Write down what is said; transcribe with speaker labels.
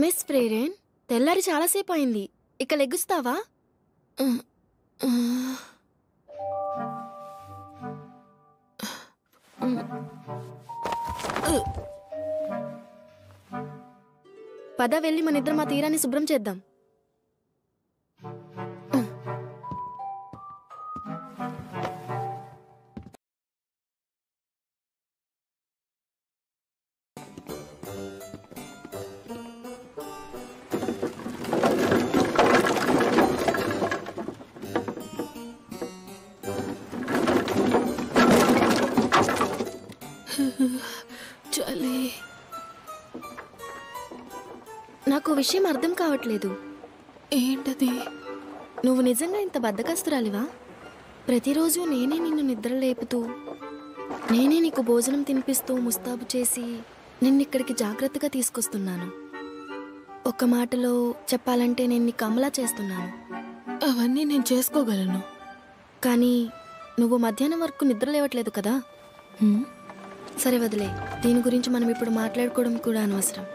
Speaker 1: Miss ప్రేరేన్, తెల్లారి చాలాసేపు అయింది. ఇక లెగ్గుస్తావా? పద వెళ్ళి మన ఇద్దరం ఆ తీరాన్ని శుభ్రం చేద్దాం. చలి. నాకు విషయం అర్థం కావట్లేదు.
Speaker 2: ఏంటది?
Speaker 1: నువ్వు నిజంగా ఇంత బద్ధకస్తురాలివా? ప్రతిరోజు నేనే నిన్ను నిద్ర లేపుతూ, నేనే నీకు భోజనం తినిపిస్తూ ముస్తాబు చేసి నిన్నిక్కడికి జాగ్రత్తగా తీసుకొస్తున్నాను. ఒక్క మాటలో చెప్పాలంటే నేను నీకు అమలా చేస్తున్నాను.
Speaker 2: అవన్నీ నేను చేసుకోగలను.
Speaker 1: కానీ నువ్వు మధ్యాహ్నం వరకు నిద్ర లేవట్లేదు కదా? సరే వదిలే, దీని గురించి మనం ఇప్పుడు మాట్లాడుకోవడం కూడా అనవసరం.